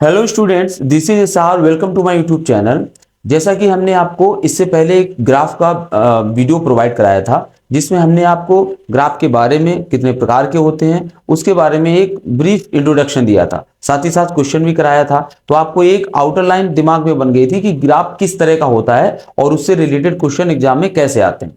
Hello students, this is Sahar. Welcome to my YouTube channel. जैसा कि हमने आपको इससे पहले एक ग्राफ का वीडियो प्रोवाइड कराया था, जिसमें हमने आपको ग्राफ के बारे में, कितने प्रकार के होते हैं, उसके बारे में एक ब्रीफ इंट्रोडक्शन दिया था। साथ ही साथ क्वेश्चन भी कराया था। तो आपको एक आउटर लाइन दिमाग में बन गई थी कि ग्राफ किस तरह का होता है और उससे रिलेटेड क्वेश्चन एग्जाम में कैसे आते हैं।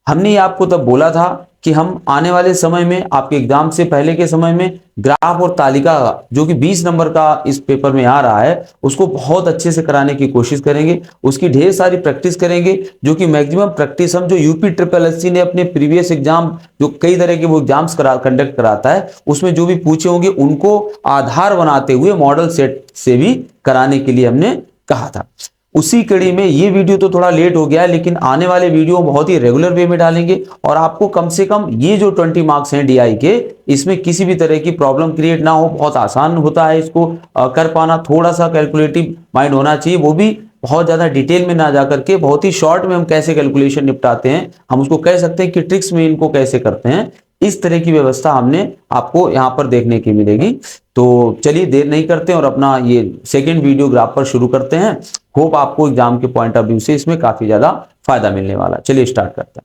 हमने ये आपको तब बोला था कि हम आने वाले समय में, आपके एग्जाम से पहले के समय में, ग्राफ और तालिका जो कि 20 नंबर का इस पेपर में आ रहा है, उसको बहुत अच्छे से कराने की कोशिश करेंगे। उसकी ढेर सारी प्रैक्टिस करेंगे, जो कि मैक्सिमम प्रैक्टिस हम जो यूपी ट्रिपल एससी ने अपने प्रीवियस एग्जाम, जो कई तरह के वो एग्जाम्स कंडक्ट कराता है, उसमें जो भी पूछे होंगे उनको आधार बनाते हुए मॉडल सेट से भी कराने के लिए हमने कहा था। उसी कड़ी में ये वीडियो तो थोड़ा लेट हो गया है, लेकिन आने वाले वीडियो बहुत ही रेगुलर वे में डालेंगे और आपको कम से कम ये जो 20 मार्क्स हैं डीआई के, इसमें किसी भी तरह की प्रॉब्लम क्रिएट ना हो। बहुत आसान होता है इसको कर पाना। थोड़ा सा कैलकुलेटिव माइंड होना चाहिए, वो भी बहुत ज्यादा डिटेल में ना जा करके बहुत ही शॉर्ट में हम कैसे कैलकुलेशन निपटाते हैं, हम उसको कह सकते हैं कि ट्रिक्स में इनको कैसे करते हैं। इस तरह की व्यवस्था हमने आपको यहाँ पर देखने की मिलेगी। तो चलिए देर नहीं करते और अपना ये सेकेंड वीडियो ग्राफ पर शुरू करते हैं। होप आपको एग्जाम के पॉइंट ऑफ व्यू से इसमें काफी ज्यादा फायदा मिलने वाला। चलिए स्टार्ट करते हैं।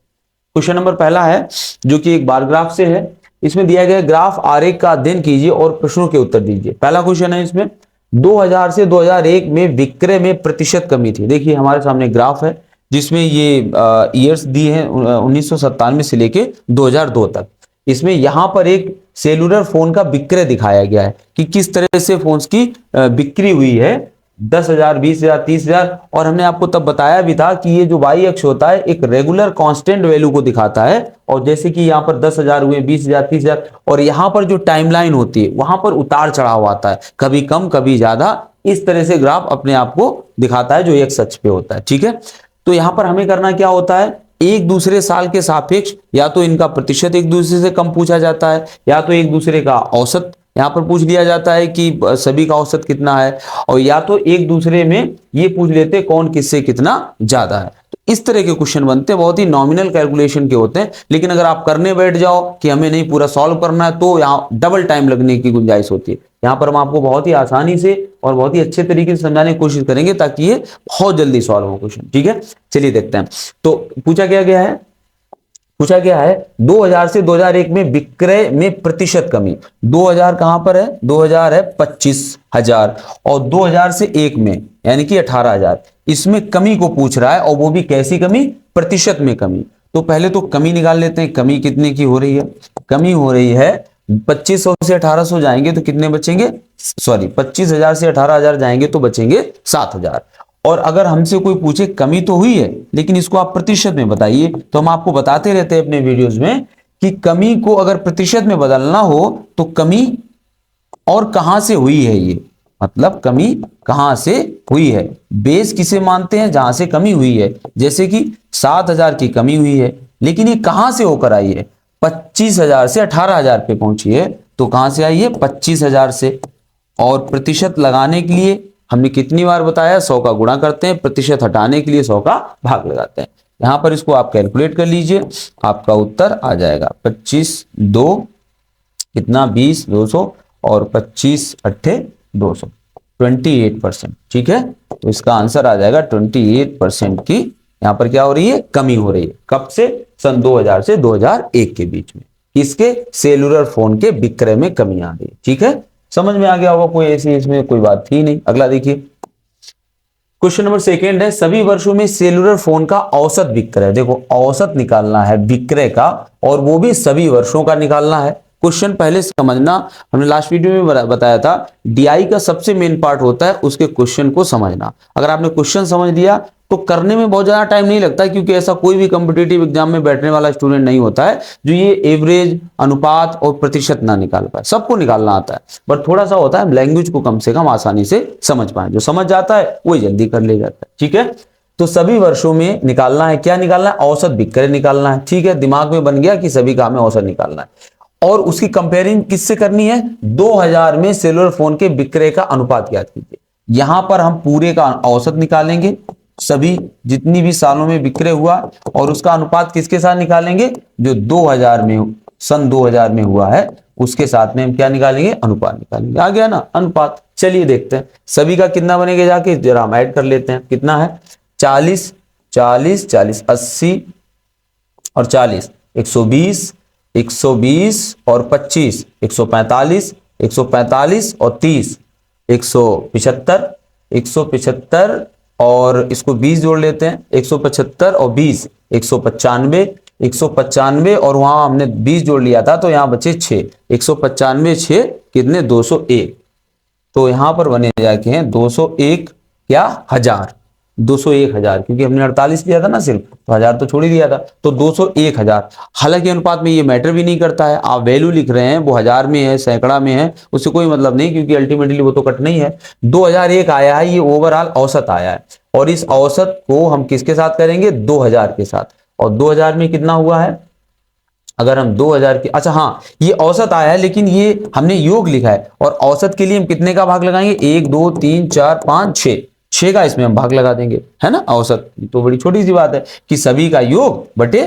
क्वेश्चन नंबर पहला है, जो कि एक बार ग्राफ से है। इसमें दिया गया ग्राफ आरेख का अध्ययन कीजिए और प्रश्नों के उत्तर दीजिए। पहला क्वेश्चन है इसमें, 2000 से 2001 में विक्रय में प्रतिशत कमी थी। देखिए हमारे सामने ग्राफ है जिसमें ये ईयर्स दी हैं 1997 से लेके 2002 तक। इसमें यहां पर एक सेलुलर फोन का विक्रय दिखाया गया है कि किस तरह से फोन्स की बिक्री हुई है। 10,000, 20,000, 30,000। और हमने आपको तब बताया भी था कि ये जो वाई अक्ष होता है एक रेगुलर कांस्टेंट वैल्यू को दिखाता है। और जैसे कि यहाँ पर 10,000 हुए, 20,000, 30,000, और यहाँ पर जो टाइमलाइन होती है वहां पर उतार चढ़ाव आता है, कभी कम कभी ज्यादा। इस तरह से ग्राफ अपने आप को दिखाता है जो एक अक्ष पे होता है। ठीक है, तो यहां पर हमें करना क्या होता है, एक दूसरे साल के सापेक्ष या तो इनका प्रतिशत एक दूसरे से कम पूछा जाता है, या तो एक दूसरे का औसत यहां पर पूछ लिया जाता है कि सभी का औसत कितना है, और या तो एक दूसरे में ये पूछ लेते कौन किससे कितना ज्यादा है। तो इस तरह के क्वेश्चन बनते हैं, बहुत ही नॉमिनल कैलकुलेशन के होते हैं। लेकिन अगर आप करने बैठ जाओ कि हमें नहीं पूरा सॉल्व करना है, तो यहाँ डबल टाइम लगने की गुंजाइश होती है। यहाँ पर हम आपको बहुत ही आसानी से और बहुत ही अच्छे तरीके से समझाने की कोशिश करेंगे ताकि ये बहुत जल्दी सॉल्व हो क्वेश्चन। ठीक है, चलिए देखते हैं। तो पूछा गया है 2000 से 2001 में विक्रय में प्रतिशत कमी। 2000 कहां पर है, 2000 है 25,000, और 2000 से 1 में यानी कि 18,000, इसमें कमी को पूछ रहा है। और वो भी कैसी कमी, प्रतिशत में कमी। तो पहले तो कमी निकाल लेते हैं। कमी कितने की हो रही है, कमी हो रही है 2500 से 1800 जाएंगे तो कितने बचेंगे, सॉरी 25,000 से 18,000 जाएंगे तो बचेंगे 7,000। और अगर हमसे कोई पूछे कमी तो हुई है लेकिन इसको आप प्रतिशत में बताइए, तो हम आपको बताते रहते हैं अपने वीडियोस में कि कमी को अगर प्रतिशत में बदलना हो तो कमी और कहां से हुई है, ये मतलब कमी कहां से हुई है, बेस किसे मानते हैं जहां से कमी हुई है। जैसे कि 7,000 की कमी हुई है, लेकिन ये कहां से होकर आई है, 25,000 से 18,000 पे पहुंची है। तो कहां से आई है, 25,000 से। और प्रतिशत लगाने के लिए हमने कितनी बार बताया, 100 का गुणा करते हैं, प्रतिशत हटाने के लिए 100 का भाग लगाते हैं। यहां पर इसको आप कैलकुलेट कर लीजिए, आपका उत्तर आ जाएगा 25 2 कितना, 20, 200, और 25 अट्ठे 200, 28%। ठीक है, तो इसका आंसर आ जाएगा 28% की यहां पर क्या हो रही है, कमी हो रही है। कब से, सन 2000 से 2001 के बीच में किसके, सेलुलर फोन के विक्रय में कमी आ रही है। ठीक है, समझ में आ गया होगा, कोई ऐसी इसमें कोई बात थी नहीं। अगला देखिए, क्वेश्चन नंबर सेकेंड है, सभी वर्षों में सेलुलर फोन का औसत विक्रय। देखो औसत निकालना है विक्रय का, और वो भी सभी वर्षों का निकालना है। क्वेश्चन पहले समझना, हमने लास्ट वीडियो में बताया था डीआई का सबसे मेन पार्ट होता है उसके क्वेश्चन को समझना। अगर आपने क्वेश्चन समझ लिया तो करने में बहुत ज्यादा टाइम नहीं लगता, क्योंकि ऐसा कोई भी कॉम्पिटिटिव एग्जाम में बैठने वाला स्टूडेंट नहीं होता है जो ये एवरेज, अनुपात और प्रतिशत ना निकाल पाए। सबको निकालना आता है, बट थोड़ा सा होता है लैंग्वेज को कम से कम आसानी से समझ पाए। जो समझ जाता है वही जल्दी कर ले जाता है। ठीक है, तो सभी वर्षों में निकालना है, क्या निकालना है, औसत विक्रय निकालना है। ठीक है, दिमाग में बन गया कि सभी का हमें औसत निकालना है। और उसकी कंपेयरिंग किससे करनी है, 2000 में सेलुलर फोन के विक्रय का अनुपात याद कीजिए। यहां पर हम पूरे का औसत निकालेंगे, सभी जितनी भी सालों में विक्रय हुआ, और उसका अनुपात किसके साथ निकालेंगे, जो 2000 में सन 2000 में हुआ है उसके साथ में हम क्या निकालेंगे, अनुपात निकालेंगे। आ गया ना अनुपात। चलिए देखते हैं सभी का कितना बनेगा, जाके जरा हम ऐड कर लेते हैं। कितना है 40 40 40 80 और 40 120 120 और 25 145 145 और 30 175 175 और इसको 20 जोड़ लेते हैं 175 और 20 195 195 और वहां हमने 20 जोड़ लिया था तो यहां बचे 6 195 6 कितने 201। तो यहां पर बने जाके हैं 201 क्या हजार 201,000 क्योंकि हमने 48 लिया था ना सिर्फ, तो हजार तो छोड़ ही दिया था, तो 201,000। हालांकि अनुपात में ये मैटर भी नहीं करता है, आप वैल्यू लिख रहे हैं वो हजार में है सैकड़ा में है उससे कोई मतलब नहीं, क्योंकि अल्टीमेटली वो तो कटना ही है। 2001 आया है, ये ओवरऑल औसत आया है और इस औसत को हम किसके साथ करेंगे 2000 के साथ। और 2000 में कितना हुआ है, अगर हम 2000 की, अच्छा हाँ ये औसत आया है लेकिन ये हमने योग लिखा है और औसत के लिए हम कितने का भाग लगाएंगे 1 2 3 4 5 6 का इसमें हम भाग लगा देंगे, है ना। औसत तो बड़ी छोटी सी बात है कि सभी का योग बटे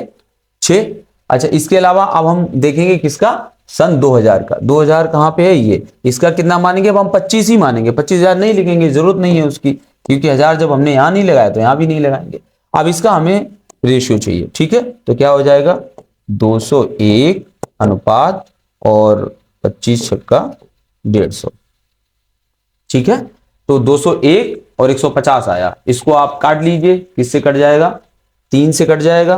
6। अच्छा इसके अलावा अब हम देखेंगे किसका, सन 2000 का। 2000 कहां पे है ये, इसका कितना मानेंगे, अब हम 25 ही मानेंगे, 25,000 नहीं लिखेंगे, जरूरत नहीं है उसकी, क्योंकि हजार जब हमने यहां नहीं लगाया तो यहां भी नहीं लगाएंगे। अब इसका हमें रेशियो चाहिए, ठीक है, तो क्या हो जाएगा 201 अनुपात और 25 छक्का 150, ठीक है। तो 201 और 150 आया, इसको आप काट लीजिए, किससे कट जाएगा 3 से कट जाएगा,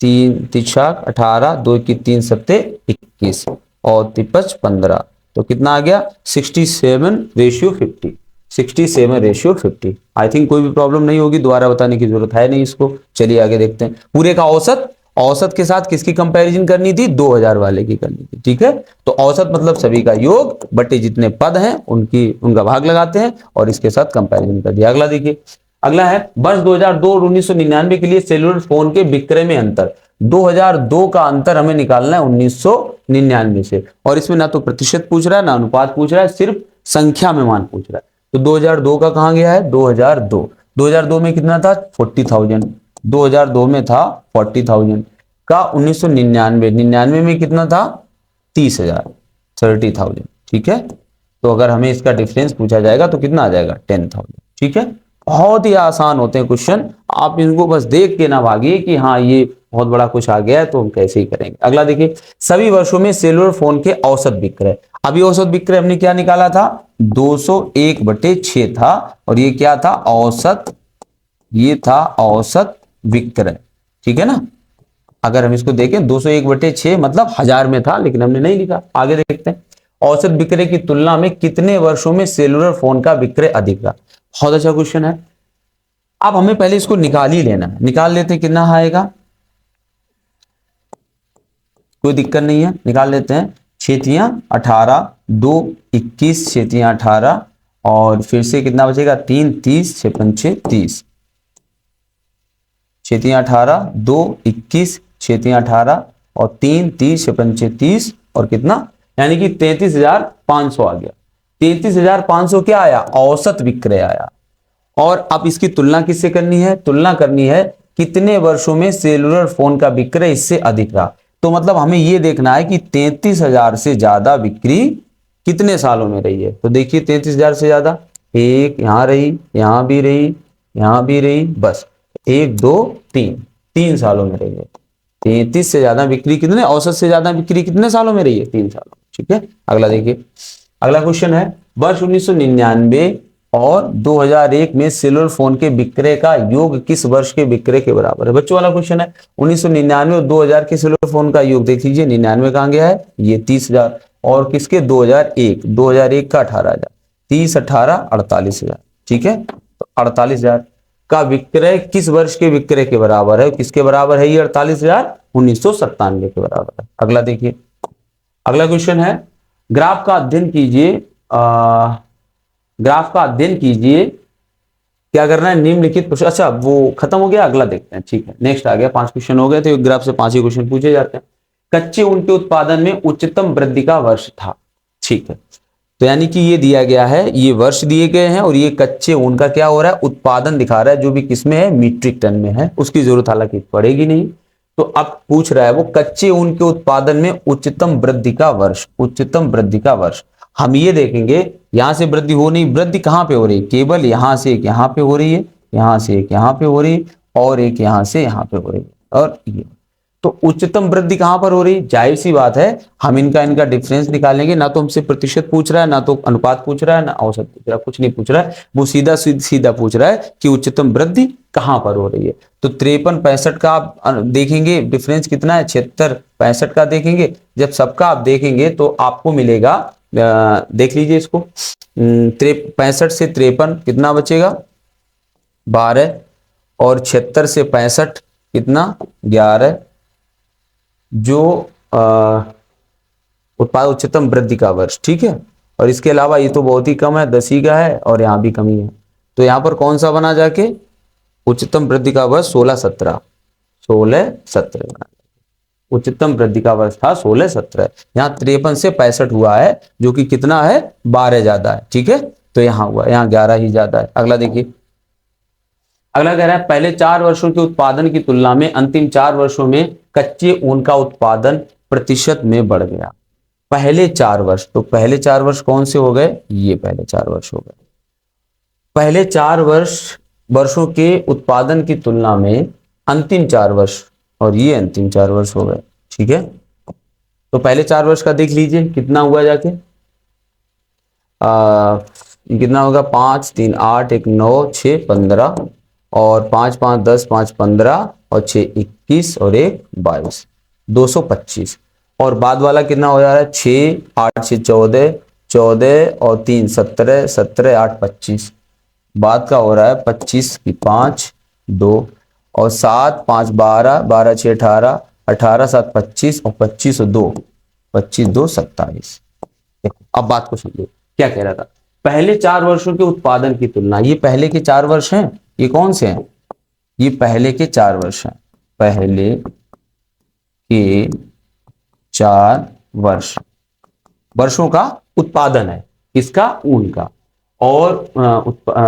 3 तिछाक 18 2 की 3 सत्ते 21 और 55 15, तो कितना आ गया 67:50 67:50। आई थिंक कोई भी प्रॉब्लम नहीं होगी, दोबारा बताने की जरूरत है नहीं इसको। चलिए आगे देखते हैं। पूरे का औसत के साथ किसकी कंपैरिजन करनी थी, 2000 वाले की करनी थी, ठीक है। तो औसत मतलब सभी का योग बटे जितने पद हैं उनका भाग लगाते हैं और इसके साथ कंपैरिजन कर दिया। अगला देखिए, अगला है वर्ष 2002 और 1999 के लिए सेलुलर फोन के विक्रय में अंतर। 2002 का अंतर हमें निकालना है 1999 से, और इसमें ना तो प्रतिशत पूछ रहा है ना अनुपात पूछ रहा है, सिर्फ संख्या में मान पूछ रहा है। तो 2002 का कहां गया है, 2002 में कितना था 40,000, 2002 में था 40,000 का 1999 में कितना था 30,000 30,000, ठीक है। तो अगर हमें इसका डिफरेंस पूछा जाएगा तो कितना आ जाएगा 10,000, ठीक है। बहुत ही आसान होते हैं क्वेश्चन, आप इनको बस देख के ना भागिए कि हाँ ये बहुत बड़ा कुछ आ गया है तो हम कैसे ही करेंगे। अगला देखिए, सभी वर्षों में सेलुलर फोन के औसत विक्रय। अभी औसत विक्रय हमने क्या निकाला था 201/6 था, और ये क्या था औसत, ये था औसत विक्रय, ठीक है ना। अगर हम इसको देखें 201/6 मतलब हजार में था, लेकिन हमने नहीं लिखा। आगे देखते हैं, औसत विक्रय की तुलना में कितने वर्षों में सेलुलर फोन का विक्रय अधिक रहा। बहुत अच्छा क्वेश्चन है। अब हमें पहले इसको निकाल ही लेना है, निकाल लेते हैं कितना आएगा, कोई दिक्कत नहीं है, निकाल लेते हैं। 6 18 2 21 6 18 और फिर से कितना बचेगा 3 30 6 5 30, 6 18 2 21 6 18 और 3 30 6 5 30 और कितना, यानी कि 33,500 आ गया। 33,500 क्या आया, औसत विक्रय आया। और अब इसकी तुलना किससे करनी है, तुलना करनी है कितने वर्षों में सेलुलर फोन का विक्रय इससे अधिक रहा। तो मतलब हमें यह देखना है कि 33,000 से ज्यादा बिक्री कितने सालों में रही है। तो देखिए 33,000 से ज्यादा, एक यहां रही, यहां भी रही, यहां भी रही, बस 1 2 3 सालों में रही है। 33 से ज्यादा बिक्री कितने, औसत से ज्यादा बिक्री कितने सालों में रही है, 3 सालों, ठीक है। अगला देखिए, अगला क्वेश्चन है वर्ष 1999 और 2001 में सेलुलर फोन के विक्रय का योग किस वर्ष के विक्रय के बराबर है। बच्चों वाला क्वेश्चन है। 1999 और 2000 के सेलुलर फोन का योग देख लीजिए, 99 कहां गया है, ये 30,000, और किसके 2001 का 18,000, 30 18 48,000, ठीक है। तो 48,000 का विक्रय किस वर्ष के विक्रय के बराबर है, किसके बराबर है ये 48,000, 1997 के बराबर है। अगला देखिए, अगला क्वेश्चन है ग्राफ का अध्ययन कीजिए, ग्राफ का अध्ययन कीजिए, क्या करना है निम्नलिखित प्रश्न, अच्छा वो खत्म हो गया, अगला देखते हैं, ठीक है। नेक्स्ट आ गया, 5 क्वेश्चन हो गए थे, ग्राफ से 5 ही क्वेश्चन पूछे जाते हैं। कच्चे ऊन के उत्पादन में उच्चतम वृद्धि का वर्ष था, ठीक है। तो यानी कि ये दिया गया है, ये वर्ष दिए गए हैं और ये कच्चे ऊन का क्या हो रहा है उत्पादन दिखा रहा है, जो भी किसमें है मीट्रिक टन में है, उसकी जरूरत हालांकि पड़ेगी नहीं। तो अब पूछ रहा है वो कच्चे ऊन के उत्पादन में उच्चतम वृद्धि का वर्ष, उच्चतम वृद्धि का वर्ष। हम ये देखेंगे यहां से वृद्धि हो नहीं, वृद्धि कहां पे हो रही है, केवल यहां से एक यहां पे हो रही है, यहां से एक यहां पे हो रही है और एक यहां से यहां पे हो रही है। और ये तो उच्चतम वृद्धि कहां पर हो रही, जाहिर सी बात है हम इनका डिफरेंस निकालेंगे। ना तो हमसे प्रतिशत पूछ रहा है, ना तो अनुपात पूछ रहा है, ना औसत पूछ रहा है, कुछ नहीं पूछ रहा है। वो सीधा सीधा पूछ रहा है कि उच्चतम वृद्धि कहां पर हो रही है। तो 53 65 का आप देखेंगे डिफरेंस कितना है, 76 65 का देखेंगे। जब सबका आप देखेंगे तो आपको मिलेगा, देख लीजिए इसको, 65 से 53 कितना बचेगा 12, और 76 से 65 कितना 11, जो उत्पाद उच्चतम वृद्धि का वर्ष, ठीक है। और इसके अलावा ये तो बहुत ही कम है, 10 ही का है और यहाँ भी कमी है। तो यहाँ पर कौन सा बना जाके उच्चतम वृद्धि का वर्ष 16 17, 16 17 उच्चतम वृद्धि का वर्ष था 16 17। यहाँ 53 से 65 हुआ है जो कि कितना है 12 ज्यादा है, ठीक है। तो यहाँ हुआ, यहाँ 11 ही ज्यादा है। अगला देखिए, अगला कह रहा है पहले 4 वर्षों के उत्पादन की तुलना में अंतिम 4 वर्षों में कच्चे ऊन का उत्पादन प्रतिशत में बढ़ गया। पहले 4 वर्ष, तो पहले 4 वर्ष कौन से हो गए, ये पहले 4 वर्ष हो गए। पहले 4 वर्षों के उत्पादन की तुलना में अंतिम 4 वर्ष, और ये अंतिम 4 वर्ष हो गए, ठीक है। तो पहले 4 वर्ष का देख लीजिए कितना हुआ जाके, कितना होगा 5 3 8 1 9 6 15, और 5 5 10 5 15 और 6 21 और 1 22, 225। और बाद वाला कितना हो जा रहा है 6 8 6 14 14 और 3 17 17 8 25, बाद का हो रहा है 25 की 5 2 और 7 5 12 12 6 18 18 7 25 और 25 और 2 25 2 27। देखो अब बात को समझिए क्या कह रहा था, पहले 4 वर्षों के उत्पादन की तुलना, ये पहले के 4 वर्ष हैं, ये कौन से हैं, ये पहले के 4 वर्ष हैं, पहले के 4 वर्ष, वर्षों का उत्पादन है किसका, ऊन का। और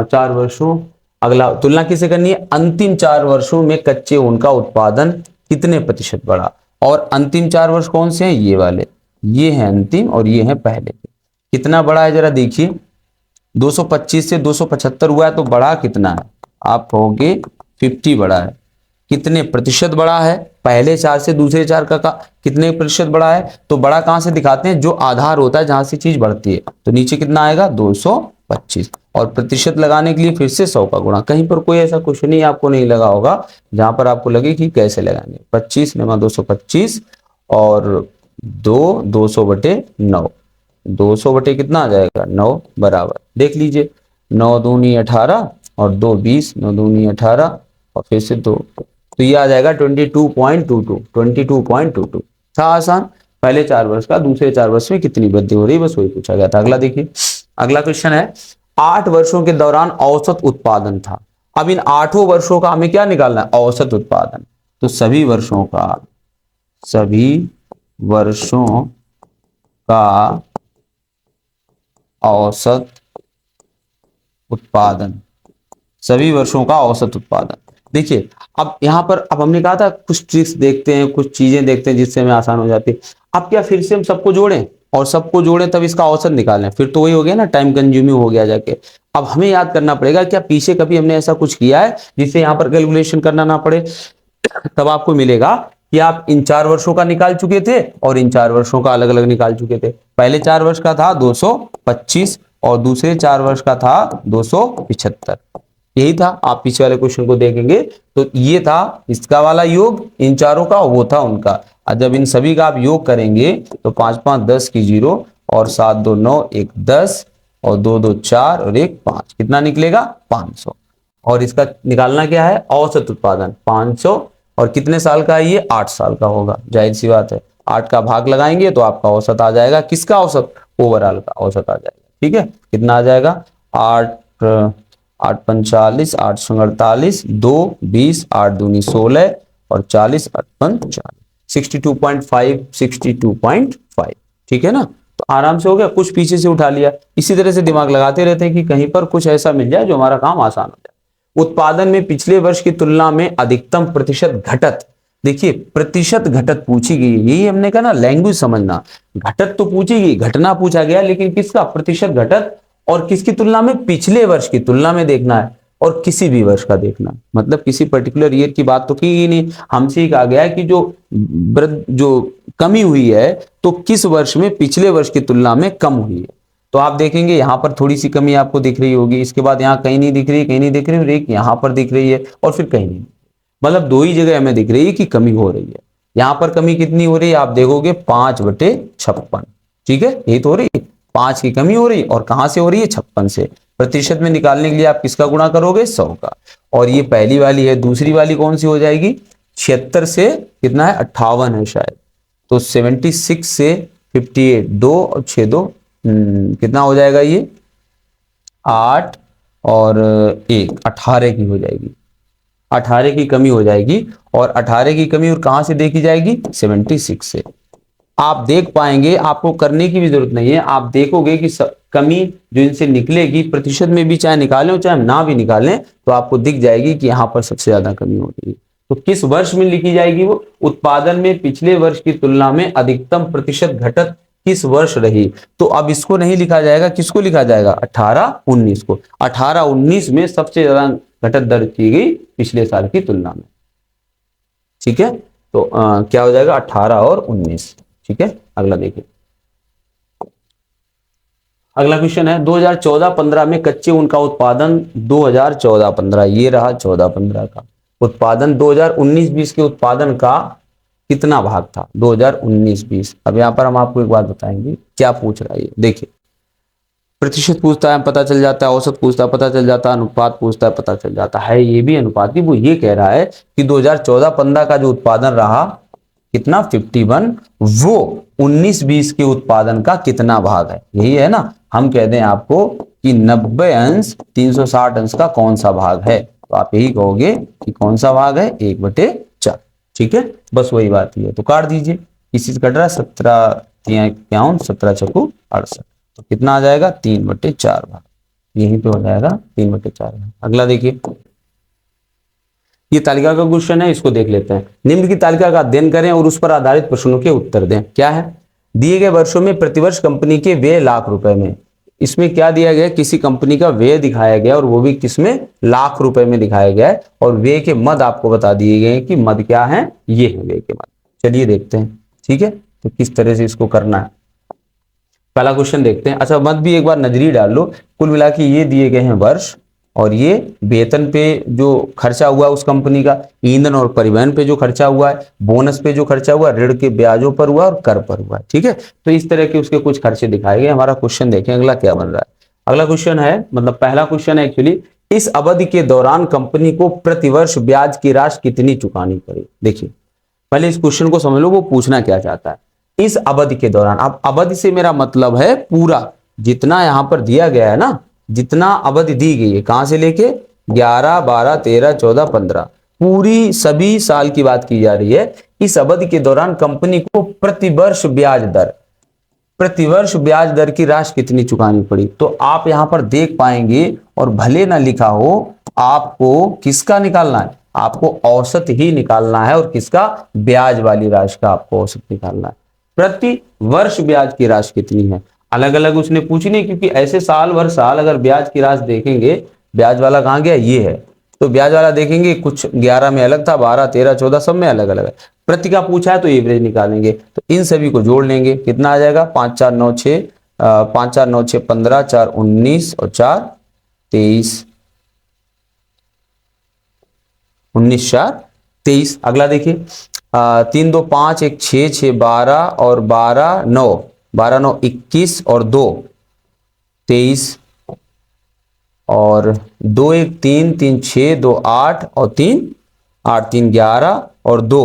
4 वर्षों, अगला तुलना किसे करनी है, अंतिम 4 वर्षों में कच्चे ऊन का उत्पादन कितने प्रतिशत बढ़ा। और अंतिम 4 वर्ष कौन से हैं, ये वाले, ये हैं अंतिम और ये हैं पहले के। कितना बढ़ा है जरा देखिए, 225 से 275 हुआ है, तो बढ़ा कितना है, आप कहोगे 50 बढ़ा है। कितने प्रतिशत बढ़ा है, पहले 4 से दूसरे 4 का कितने प्रतिशत बढ़ा है, तो बड़ा कहां से दिखाते हैं, जो आधार होता है जहां से चीज बढ़ती है। तो नीचे कितना आएगा 225, और प्रतिशत लगाने के लिए फिर से 100 का गुणा। कहीं पर कोई ऐसा क्वेश्चन ही आपको नहीं लगा होगा जहां पर आपको लगे कि कैसे लगाएंगे। 25 × 225 और 200/9, 200 कितना आ जाएगा 9 बराबर, देख लीजिए 9 दूनी 18 और 2 20, 9 दूनी 18 और फिर से 2, तो ये आ जाएगा 22.22, 22.22। था आसान। पहले 4 वर्ष का दूसरे 4 वर्ष में कितनी वृद्धि हो रही है, बस वही पूछा गया था। अगला देखिए, अगला क्वेश्चन है 8 वर्षों के दौरान औसत उत्पादन था। अब इन 8 वर्षों का हमें क्या निकालना है, औसत उत्पादन। तो सभी वर्षों का औसत उत्पादन, सभी वर्षों का औसत उत्पादन। देखिए अब यहां पर, अब हमने कहा था कुछ ट्रिक्स देखते हैं, कुछ चीजें देखते हैं जिससे हमें आसान हो जाती है। अब क्या फिर से हम सबको जोड़ें और सबको जोड़ें तब इसका औसत निकालें, फिर तो वही हो गया ना, टाइम कंज्यूमिंग हो गया जाके। अब हमें याद करना पड़ेगा क्या पीछे कभी हमने ऐसा कुछ किया है जिससे यहाँ पर कैलकुलेशन करना ना पड़े। तब आपको मिलेगा कि आप इन 4 वर्षों का निकाल चुके थे और इन 4 वर्षों का अलग अलग निकाल चुके थे। पहले 4 वर्ष का था 225 और दूसरे 4 वर्ष का था 275, यही था। आप पीछे वाले क्वेश्चन को देखेंगे तो ये था इसका वाला योग इन चारों का, वो था उनका। और जब इन सभी का आप योग करेंगे तो 5 5 10 की 0 और 7 2 9 1 10 और 2 2 4 और 1 5, कितना निकलेगा 500। और इसका निकालना क्या है, औसत उत्पादन 500। और कितने साल का है ये, 8 साल का होगा, जाहिर सी बात है। 8 का भाग लगाएंगे तो आपका औसत आ जाएगा, किसका औसत, ओवरऑल का औसत आ जाएगा। ठीक है, कितना आ जाएगा 8 8 45 8 48 2 20 8 दूनी 16 और 40 8 40, 62.5 62.5। ठीक है ना, तो आराम से हो गया, कुछ पीछे से उठा लिया। इसी तरह से दिमाग लगाते रहते हैं कि कहीं पर कुछ ऐसा मिल जाए जो हमारा काम आसान हो जाए। उत्पादन में पिछले वर्ष की तुलना में अधिकतम प्रतिशत घटत, देखिए प्रतिशत घटत पूछी गई, यही हमने कहा ना लैंग्वेज समझना। घटत तो पूछी गई, घटना पूछा गया, लेकिन किसका प्रतिशत घटत, और किसकी तुलना में, पिछले वर्ष की तुलना में देखना है, और किसी भी वर्ष का देखना, मतलब किसी पर्टिकुलर ईयर की बात तो की ही नहीं। हमसे ही कहा गया है कि जो कमी हुई है तो किस वर्ष में पिछले वर्ष की तुलना में कम हुई है। तो आप देखेंगे यहां पर थोड़ी सी कमी आपको दिख रही होगी, इसके बाद यहाँ कहीं नहीं दिख रही, कहीं नहीं दिख रही, और एक यहां पर दिख रही है, और फिर कहीं नहीं, मतलब दो ही जगह हमें दिख रही है कि कमी हो रही है। यहां पर कमी कितनी हो रही है, आप देखोगे 5/56, ठीक है, यही तो हो रही है, 5 की कमी हो रही है, और कहां से हो रही है, 56 से। प्रतिशत में निकालने के लिए आप किसका गुणा करोगे, 100 का। और ये पहली वाली है, दूसरी वाली कौन सी हो जाएगी, 76 से कितना है, 58 है शायद, तो 76 से 58, 2 और 6 2 कितना हो जाएगा ये, 8 और 1 18 की हो जाएगी, 18 की कमी हो जाएगी। और 18 की कमी और कहां से देखी जाएगी, 76 से। आप देख पाएंगे, आपको करने की भी जरूरत नहीं है, आप देखोगे कि कमी जो इनसे निकलेगी, प्रतिशत में भी चाहे निकालें चाहे ना भी निकालें, तो आपको दिख जाएगी कि यहां पर सबसे ज्यादा कमी हो रही है। तो किस वर्ष में लिखी जाएगी वो, उत्पादन में पिछले वर्ष की तुलना में अधिकतम प्रतिशत घटत किस वर्ष रही। तो अब इसको नहीं लिखा जाएगा, किसको लिखा जाएगा, 18-19 को। 18-19 में सबसे ज्यादा घटत दर्ज की गई पिछले साल की तुलना में, ठीक है। तो क्या हो जाएगा, 18 और 19, ठीक है। अगला देखिए, अगला क्वेश्चन है 2014-15 में कच्चे ऊन का उत्पादन 2014-15, ये रहा 14-15 का उत्पादन, 2019-20 के उत्पादन का कितना भाग था, 2019-20। अब यहां पर हम आपको एक बात बताएंगे, क्या पूछ रहा है, देखिए प्रतिशत पूछता है पता चल जाता है, औसत पूछता है पता चल जाता है, अनुपात पूछता है पता चल जाता है, ये भी अनुपात ही। वो ये कह रहा है कि 2014-15 का जो उत्पादन रहा कितना, 51, वो 19-20 के उत्पादन का कितना भाग है, यही है ना। हम कह दें आपको कि 90 अंश 360 अंश का कौन सा भाग है, तो आप यही कहोगे कि कौन सा भाग है, 1/4, ठीक है। बस वही बात ही है, तो काट दीजिए, किसी से कट रहा है, 17 17 चकू 68, तो कितना आ जाएगा, 3/4 भाग, यहीं पे हो जाएगा 3/4 भाग। अगला देखिए, ये तालिका का क्वेश्चन है, इसको देख लेते हैं। निम्न की तालिका का अध्ययन करें और उस पर आधारित प्रश्नों के उत्तर दें। क्या है, दिए गए वर्षों में प्रतिवर्ष कंपनी के व्यय लाख रुपए में, इसमें क्या दिया गया, किसी कंपनी का व्यय दिखाया गया, और वो भी किसमें, लाख रुपए में दिखाया गया है, और व्यय के मद आपको बता दिए गए कि मद क्या है, ये है व्यय के मद। चलिए देखते हैं, ठीक है, तो किस तरह से इसको करना है। पहला क्वेश्चन देखते हैं। अच्छा, मत भी एक बार नजरी डाल लो। कुल मिला के ये दिए गए हैं वर्ष, और ये वेतन पे जो खर्चा हुआ उस कंपनी का, ईंधन और परिवहन पे जो खर्चा हुआ है, बोनस पे जो खर्चा हुआ, ऋण के ब्याजों पर हुआ और कर पर हुआ है, ठीक है। तो इस तरह के उसके कुछ खर्चे दिखाए गए। हमारा क्वेश्चन देखें अगला क्या बन रहा है। अगला क्वेश्चन है, मतलब पहला क्वेश्चन है एक्चुअली, इस अवधि के दौरान कंपनी को प्रतिवर्ष ब्याज की राशि कितनी चुकानी पड़ी। देखिए पहले इस क्वेश्चन को समझ लो, वो पूछना क्या चाहता है। इस अवधि के दौरान, अब अवधि से मेरा मतलब है पूरा, जितना यहां पर दिया गया है ना, जितना अवधि दी गई है, कहां से लेके 11, 12, 13, 14, 15, पूरी सभी साल की बात की जा रही है। इस अवधि के दौरान कंपनी को प्रतिवर्ष ब्याज दर की राशि कितनी चुकानी पड़ी। तो आप यहां पर देख पाएंगे, और भले ना लिखा हो, आपको किसका निकालना है, आपको औसत ही निकालना है, और किसका, ब्याज वाली राशि का आपको औसत निकालना है। प्रति वर्ष ब्याज की राशि कितनी है, अलग अलग उसने पूछी नहीं, क्योंकि ऐसे साल भर साल अगर ब्याज की राशि देखेंगे, ब्याज वाला कहां गया, ये है, तो ब्याज वाला देखेंगे कुछ 11 में अलग था, 12, 13, 14 सब में अलग अलग है। प्रति का पूछा है तो एवरेज निकालेंगे, तो इन सभी को जोड़ लेंगे, कितना आ जाएगा, 5 4 9 6, 5 4 9 6 15, 4 19 और 4 23, 19 4 23। अगला देखिए, 3 2 5 1 6 6 12 और 12 9, 12 9 21 और 2 23, और 2 1 3 3 6 2 8 और 3 8 3 11 और 2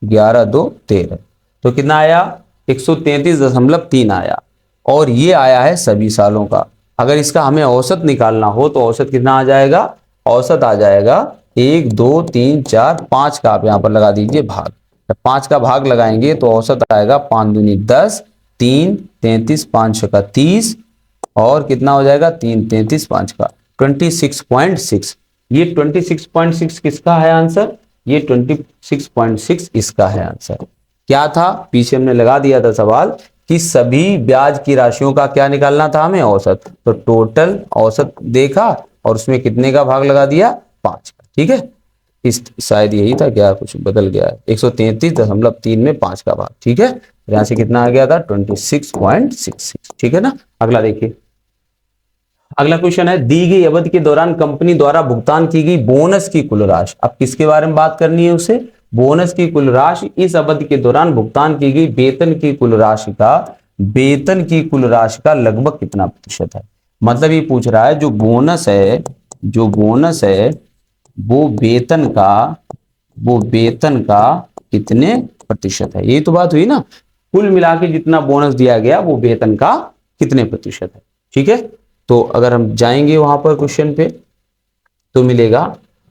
11 2 13, तो कितना आया, 133.3 आया, और ये आया है सभी सालों का। अगर इसका हमें औसत निकालना हो तो औसत कितना आ जाएगा, औसत आ जाएगा 1 2 3 4 5 का आप यहां पर लगा दीजिए भाग, 5 का भाग लगाएंगे तो औसत आएगा 5 दूनी 10, 3 33, 5 का 30, और कितना हो जाएगा, 3 33 5 का 26.6। ये 26.6 किसका है आंसर, ये 26.6 इसका है आंसर। क्या था, पीछे हमने लगा दिया था सवाल कि सभी ब्याज की राशियों का क्या निकालना था हमें, औसत। तो टोटल औसत देखा और उसमें कितने का भाग लगा दिया, 5 का। ठीक है, इस शायद यही था, क्या कुछ बदल गया है, 133.3 में 5 का भाग। ठीक है, यहां से कितना आ गया था, 26.66। ठीक है ना। अगला देखिए, अगला क्वेश्चन है, दी गई अवधि के दौरान कंपनी द्वारा भुगतान की गई बोनस की कुल राशि। अब किसके बारे में बात करनी है उसे, बोनस की कुल राशि। इस अवधि के दौरान भुगतान की गई वेतन की कुल राशि का, वेतन की कुल राशि का लगभग कितना प्रतिशत है। मतलब ये पूछ रहा है जो बोनस है, जो बोनस है वो वेतन का, वो वेतन का कितने प्रतिशत है। ये तो बात हुई ना, कुल मिला के जितना बोनस दिया गया वो वेतन का कितने प्रतिशत है। ठीक है, तो अगर हम जाएंगे वहां पर क्वेश्चन पे तो मिलेगा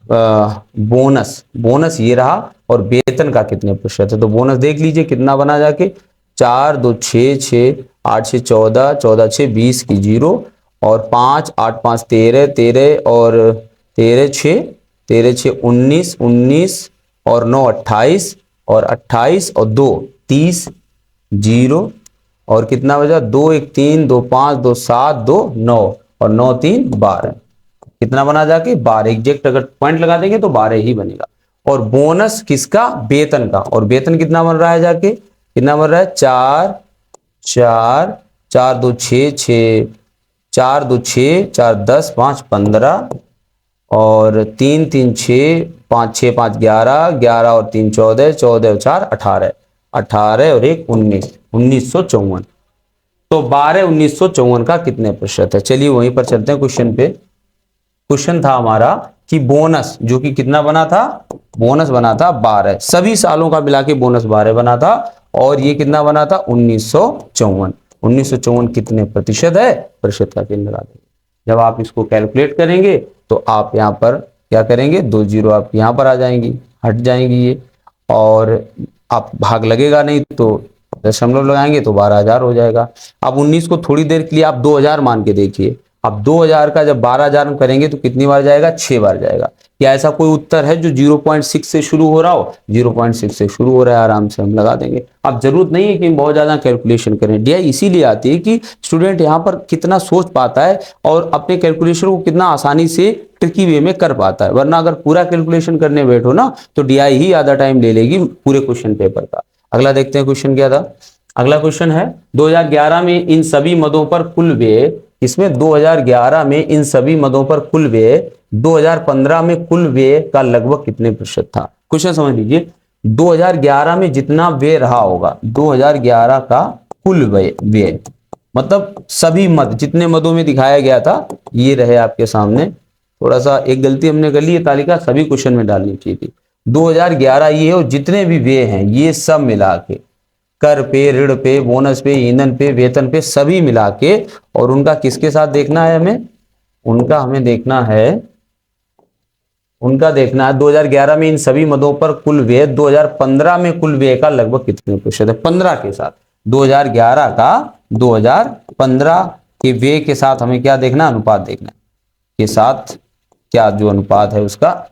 बोनस, बोनस ये रहा और वेतन का कितने प्रतिशत है। तो बोनस देख लीजिए कितना बना जाके, 4 2 6 6 8 6 14 14 6 20 की 0 और 5 8 5 13 13 और 13 6 13 6 19 19 और 9 28 और 28 और 2 30 0 और कितना बचा, 2 1 3 2 5 2 7 2 9 और 9 3 12। कितना बना जाके 12, एग्जैक्ट अगर पॉइंट लगा देंगे तो 12 ही बनेगा। और बोनस किसका, वेतन का। और वेतन कितना बन रहा है जाके, कितना बन रहा है, 4 4 4 2 6 6 4 2 6 4 10 5 15 और 3 3 6 5 6 5 11 11 और 3 14 14 और 4 18 18 और 1 19 1954। तो 12 1954 का कितने प्रतिशत है। चलिए वहीं पर चलते हैं क्वेश्चन पे। क्वेश्चन था हमारा कि बोनस जो कि कितना बना था, बोनस बना था 12, सभी सालों का मिला के बोनस 12 बना था और ये कितना बना था 1954। 1954 कितने प्रतिशत है, प्रतिशत का चिन्ह लगा देंगे। जब आप इसको कैलकुलेट करेंगे तो आप यहाँ पर क्या करेंगे, 2 जीरो आप यहाँ पर आ जाएंगी, हट जाएंगी ये, और आप भाग लगेगा नहीं तो दशमलव लगाएंगे तो 12,000 हो जाएगा। अब 19 को थोड़ी देर के लिए आप 2000 मान के देखिए। अब 2000 का जब 12,000 में करेंगे तो कितनी बार जाएगा, 6 बार जाएगा। क्या ऐसा कोई उत्तर है जो 0.6 से शुरू हो रहा हो, 0.6 से शुरू हो रहा है, आराम से हम लगा देंगे। अब जरूरत नहीं है कि हम बहुत ज्यादा कैलकुलेशन करें। डीआई इसीलिए आती है कि स्टूडेंट यहाँ पर कितना सोच पाता है और अपने कैलकुलेशन को कितना आसानी से ट्रिकी वे में कर पाता है। वरना अगर पूरा कैलकुलेशन करने बैठो ना तो डीआई ही आधा टाइम ले लेगी पूरे क्वेश्चन पेपर का। अगला देखते हैं क्वेश्चन क्या था। अगला क्वेश्चन है, 2011 में इन सभी मदों पर कुल व्यय, इसमें 2011 में इन सभी मदों पर कुल व्यय 2015 में कुल व्यय का लगभग कितने प्रतिशत था। क्वेश्चन समझ लीजिए, 2011 में जितना व्यय रहा होगा, 2011 का कुल व्यय मतलब सभी मद जितने मदों में दिखाया गया था ये रहे आपके सामने। थोड़ा सा एक गलती हमने कर ली है, तालिका सभी क्वेश्चन में डालनी चाहिए थी। 2011 ये हो, जितने भी व्यय हैं ये सब मिला के, कर पे, ऋण पे, बोनस पे, ईंधन पे, वेतन पे, सभी मिला के, और उनका किसके साथ देखना है हमें, उनका हमें देखना है, उनका देखना है 2011 में इन सभी मदों पर कुल व्यय 2015 में कुल व्यय का लगभग कितने प्रतिशत है। 15 के साथ 2011 का 2015 के व्यय के साथ हमें क्या देखना, अनुपात देखना है, के साथ क्या जो अनुपात है उसका,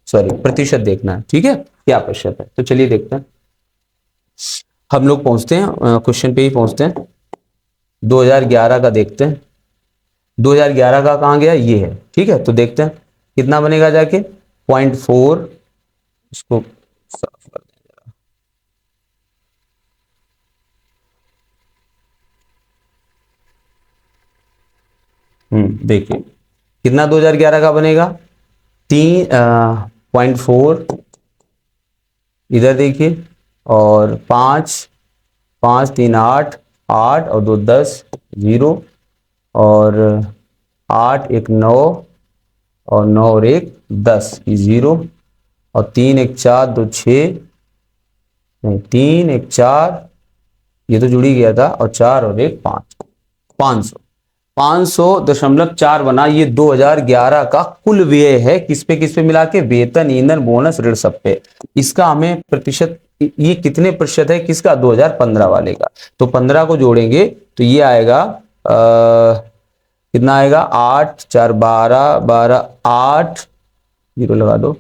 सॉरी प्रतिशत देखना है। ठीक है, क्या प्रतिशत है। तो चलिए देखते हैं, हम लोग पहुंचते हैं क्वेश्चन पे ही पहुंचते हैं। 2011 का देखते हैं, 2011 का कहां गया, ये है। ठीक है, तो देखते हैं कितना बनेगा जाके, 0.4, इसको साफ कर दें। देखिए कितना 2011 का बनेगा, 3.4, इधर देखिए, और 5 5 3 8 8 और 2 10 0 और 8 1 9 और 9 और 1 10 की 0 और 3 1 4 2 6, नहीं 3 1 4, ये तो जुड़ ही गया था, और 4 और 1 5, 500 500.4 बना। ये 2011 का कुल व्यय है, किस पे मिला के, वेतन, ईंधन, बोनस, ऋण, सब पे। इसका हमें प्रतिशत, ये कितने प्रतिशत है किसका, 2015 वाले का। तो 15 को जोड़ेंगे तो ये आएगा कितना आएगा, 8 4 12 12 8, जीरो लगा दो,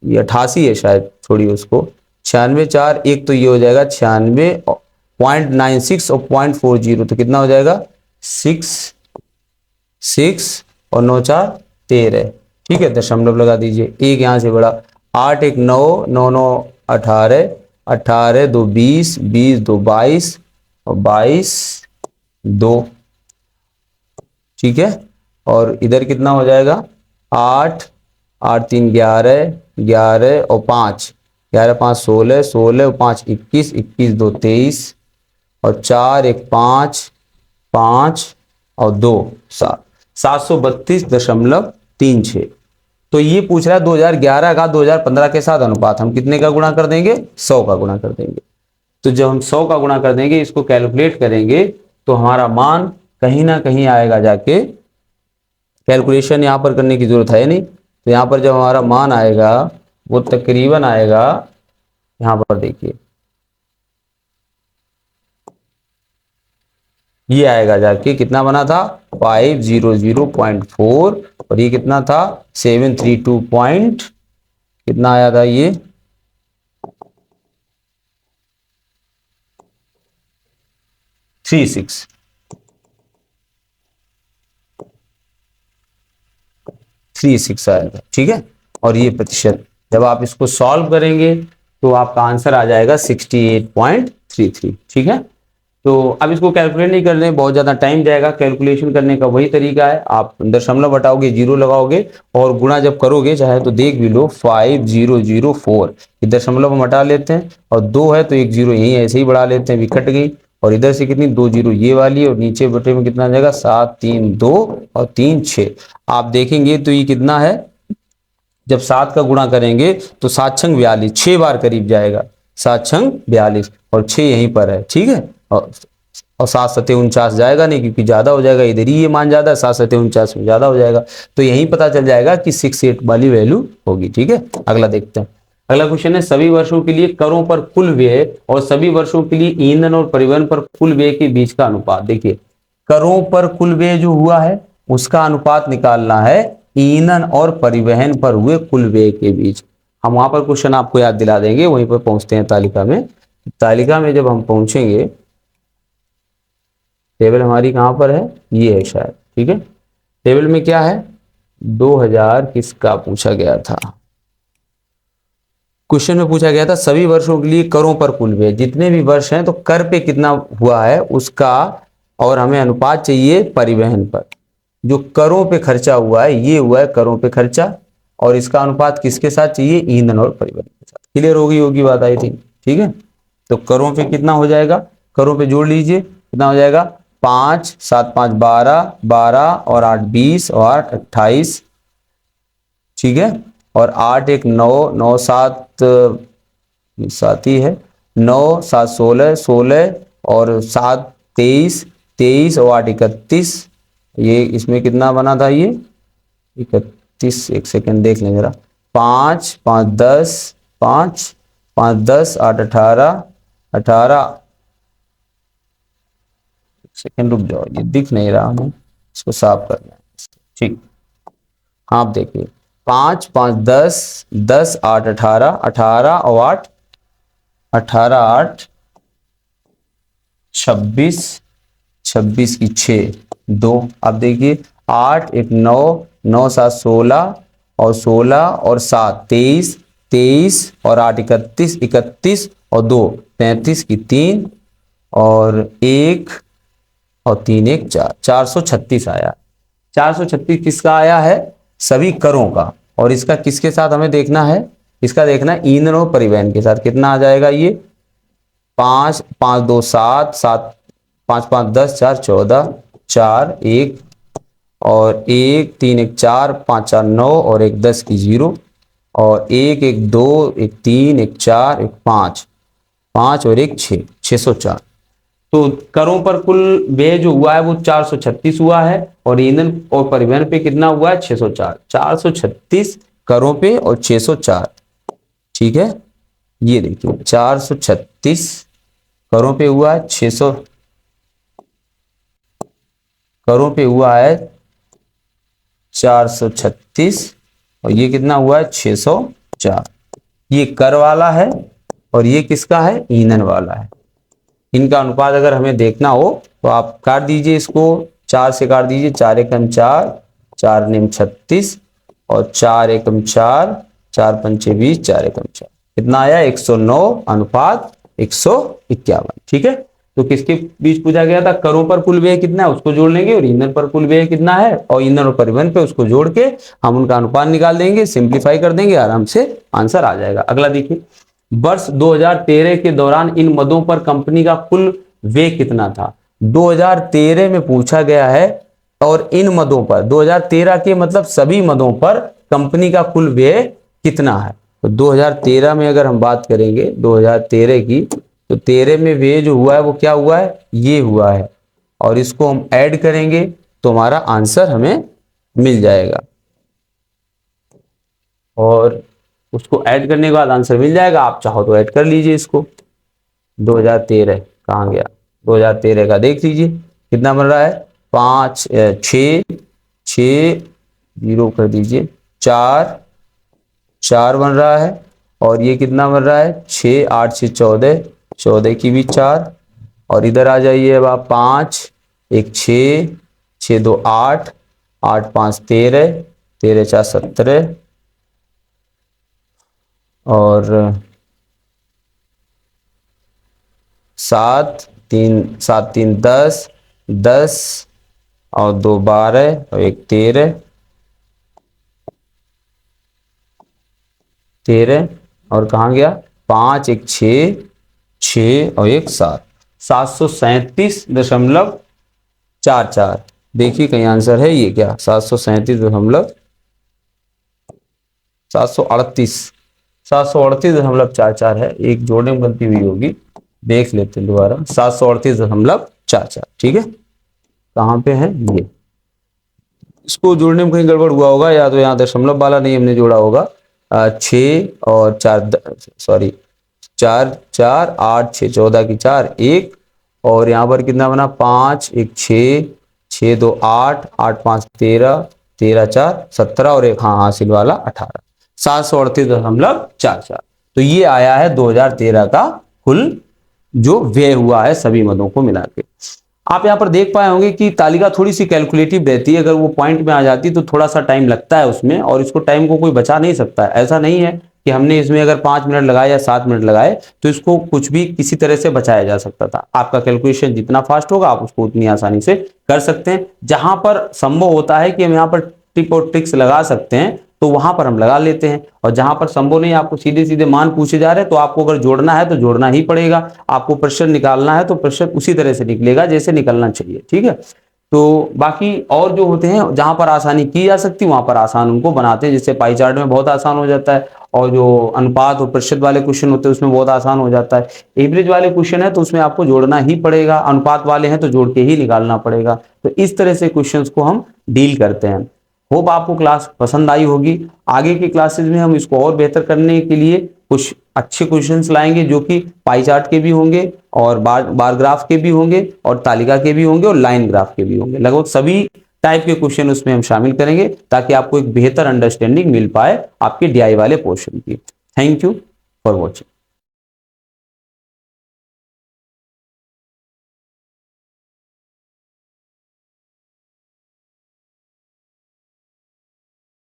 ये 88 है शायद, छोड़िए उसको। 96 4, एक तो ये हो जाएगा 96.96 और 0.40, तो कितना हो जाएगा 6 और 9 4 13। ठीक है, दशमलव लगा दीजिए, एक यहाँ से बड़ा। 8 1 9, 9 9 18, 18 2 20, 20 2 22 और 22 2। ठीक है, और इधर कितना हो जाएगा 8 8 3 11, 11 और 5, 11 5 16, 16 और 5 21, 21 2 23 और 4 1 5, 5 और 2 7, 732.36। तो ये पूछ रहा है 2011 का 2015 के साथ अनुपात, हम कितने का गुणा कर देंगे 100 का गुणा कर देंगे। तो जब हम 100 का गुणा कर देंगे, इसको कैलकुलेट करेंगे, तो हमारा मान कहीं ना कहीं आएगा जाके, कैलकुलेशन यहां पर करने की जरूरत है नहीं, तो यहां पर जब हमारा मान आएगा वो तकरीबन आएगा, यहां पर देखिए ये आएगा जाके, कितना बना था 500.4, और ये कितना था 732 पॉइंट, कितना आया था ये 36 आया था। ठीक है, और ये प्रतिशत जब आप इसको सॉल्व करेंगे तो आपका आंसर आ जाएगा 68.33। ठीक है, तो अब इसको कैलकुलेट नहीं करने, बहुत ज्यादा टाइम जाएगा। कैलकुलेशन करने का वही तरीका है, आप दशमलव हटाओगे, जीरो लगाओगे और गुणा जब करोगे, चाहे तो देख भी लो 5004, ये दशमलव हम हटा लेते हैं, और 2 है तो एक जीरो यहीं ऐसे ही बढ़ा लेते हैं, भी कट गई, और इधर से कितनी 2 जीरो ये वाली, और नीचे बटे में कितना आ जाएगा 7 3 2 और 3 6। आप देखेंगे तो ये कितना है, जब 7 का गुणा करेंगे तो 7 छंग 42, 6 बार करीब जाएगा, 7 छंग 42 और 6 यहीं पर है। ठीक है, और 7 सत्ते 49 जाएगा नहीं, क्योंकि ज्यादा हो जाएगा, इधर ही ये मान ज्यादा है, 7 सत्ते 49 में ज्यादा हो जाएगा, तो यहीं पता चल जाएगा कि 68 वाली वैल्यू होगी। ठीक है, अगला देखते हैं। अगला क्वेश्चन है, सभी वर्षों के लिए करों पर कुल व्यय और सभी वर्षों के लिए ईंधन और परिवहन पर कुल व्यय के बीच का अनुपात। देखिए, करों पर कुल व्यय जो हुआ है उसका अनुपात निकालना है ईंधन और परिवहन पर हुए कुल व्यय के बीच। हम वहां पर क्वेश्चन आपको याद दिला देंगे, वहीं पर पहुंचते हैं तालिका में। तालिका में जब हम पहुंचेंगे, टेबल हमारी कहां पर है, ये है शायद। ठीक है, टेबल में क्या है, 2000 किसका पूछा गया था, क्वेश्चन में पूछा गया था सभी वर्षों के लिए करों पर कुल व्यय, जितने भी वर्ष हैं तो कर पे कितना हुआ है उसका, और हमें अनुपात चाहिए परिवहन पर। जो करों पे खर्चा हुआ है ये हुआ है करों पे खर्चा, और इसका अनुपात किसके साथ चाहिए, ईंधन और परिवहन के साथ। क्लियर होगी बात आई थी। ठीक है, तो करों पे कितना हो जाएगा, करों पे जोड़ लीजिए, कितना हो जाएगा 5 7 5 12, 12 और 8 20 और 8 28। ठीक है, और 8 1 9, 9 7 7 ही है, 9 7 16, 16 और 7 23, 23 और 8 31। ये इसमें कितना बना था ये 31, एक सेकंड देख लें जरा, 5 5 10, 5 5 10 8 18, 18, सेकंड रुक जाओ, ये दिख नहीं रहा हमें, इसको साफ करना है। ठीक, आप देखिए 5 5 10, 10 8 18, 18 और 8 18 8 26, 26 की 6 2। अब देखिए 8 1 9, 9 7 16 और 16 और 7 23, 23 और 8 31, 31 और 2 35 की 3 और 1 और 3 1 4, 436 आया। 436 किसका आया है, सभी करों का, और इसका किसके साथ हमें देखना है, इसका देखना है ईंधन और परिवहन के साथ। कितना आ जाएगा ये 5 5 2 7, 7 5 5 10, 4 14, 4 1 और 1 3 1 4, 5 4 9 और 1 10 की 0 और 1 1 2 1 3 1 4 1 5, 5 और 1 6, 604। तो करों पर कुल व्यय जो हुआ है वो 436 हुआ है, और ईंधन और परिवहन पे कितना हुआ है 604। 436 करों पे और 604। ठीक है, ये देखिए 436 करों पे हुआ है, 600 करों पे हुआ है 436, और ये कितना हुआ है 604। ये कर वाला है और ये किसका है, ईंधन वाला है। इनका अनुपात अगर हमें देखना हो तो आप काट दीजिए इसको, 4 से काट दीजिए, 4 एकम 4, 4 निम 36 और 4 एकम 4, 4 पंचे 20, 4 एकम 4, कितना आया 109 अनुपात 151। ठीक है, तो किसके बीच पूछा गया था, करों पर कुल व्यय कितना है उसको जोड़ लेंगे और ईंधन पर कुल व्यय कितना है और ईंधन और परिवहन पे उसको जोड़ के हम उनका अनुपात निकाल देंगे, सिंप्लीफाई कर देंगे, आराम से आंसर आ जाएगा। अगला देखिए, वर्ष 2013 के दौरान इन मदों पर कंपनी का कुल व्यय कितना था। 2013 में पूछा गया है और इन मदों पर, 2013 के मतलब सभी मदों पर कंपनी का कुल व्यय कितना है। तो 2013 में अगर हम बात करेंगे 2013 की, तो 13 में व्यय जो हुआ है वो क्या हुआ है, ये हुआ है, और इसको हम ऐड करेंगे तो हमारा आंसर हमें मिल जाएगा, और उसको ऐड करने के बाद आंसर मिल जाएगा। आप चाहो तो ऐड कर लीजिए इसको। 2013 कहाँ गया, 2013 का देख लीजिए कितना बन रहा है, 5 6 जीरो कर दीजिए, 4 4 बन रहा है, और ये कितना बन रहा है 6 8 6 14, 14 की भी 4, और इधर आ जाइए अब आप 5 1 6 6 2 8 8 5 13 13 4 17 और 7 3 10 10 और 2 12 और 1 13 और कहाँ गया 5 1 6 6 और 1 7, 737.44। देखिए कहीं आंसर है ये क्या, 738.44 है, एक जोड़ने में गलती हुई होगी, देख लेते हैं दोबारा, 738.44। ठीक है, कहाँ पे है ये, इसको जोड़ने में कहीं गड़बड़ हुआ होगा, या तो यहाँ दशमलव वाला नहीं हमने जोड़ा होगा। 6 और 4 सॉरी 4 4 8 6 14 की 4 1, और यहाँ पर कितना बना 5 1 6 6 2 8 8 5 13 13 4 17 और एक हाँ हासिल वाला 18, 738.44। तो ये आया है 2013 का कुल जो व्यय हुआ है सभी मदों को मिला के। आप यहाँ पर देख पाए होंगे कि तालिका थोड़ी सी कैलकुलेटिव रहती है, अगर वो पॉइंट में आ जाती तो थोड़ा सा टाइम लगता है उसमें, और इसको टाइम को कोई बचा नहीं सकता है। ऐसा नहीं है कि हमने इसमें अगर 5 मिनट लगाए या 7 मिनट लगाए तो इसको कुछ भी किसी तरह से बचाया जा सकता था। आपका कैलकुलेशन जितना फास्ट होगा आप उसको उतनी आसानी से कर सकते हैं। जहां पर संभव होता है कि हम यहाँ पर टिप और ट्रिक्स लगा सकते हैं तो वहां पर हम लगा लेते हैं, और जहां पर संभव नहीं, आपको सीधे सीधे मान पूछे जा रहे हैं तो आपको अगर जोड़ना है तो जोड़ना ही पड़ेगा, आपको प्रश्न निकालना है तो प्रश्न उसी तरह से निकलेगा जैसे निकलना चाहिए। ठीक है, तो बाकी और जो होते हैं जहां पर आसानी की जा सकती है वहां पर आसान उनको बनाते हैं, जैसे पाई चार्ट में बहुत आसान हो जाता है, और जो अनुपात और प्रतिशत वाले क्वेश्चन होते हैं उसमें बहुत आसान हो जाता है। एवरेज वाले क्वेश्चन है तो उसमें आपको जोड़ना ही पड़ेगा, अनुपात वाले हैं तो जोड़ के ही निकालना पड़ेगा। तो इस तरह से क्वेश्चंस को हम डील करते हैं। होप आपको क्लास पसंद आई होगी। आगे की क्लासेस में हम इसको और बेहतर करने के लिए कुछ अच्छे क्वेश्चंस लाएंगे जो कि पाई चार्ट के भी होंगे और बार ग्राफ के भी होंगे और तालिका के भी होंगे और लाइन ग्राफ के भी होंगे। लगभग सभी टाइप के क्वेश्चन उसमें हम शामिल करेंगे ताकि आपको एक बेहतर अंडरस्टैंडिंग मिल पाए आपके डीआई वाले पोर्शन की। Thank you for watching.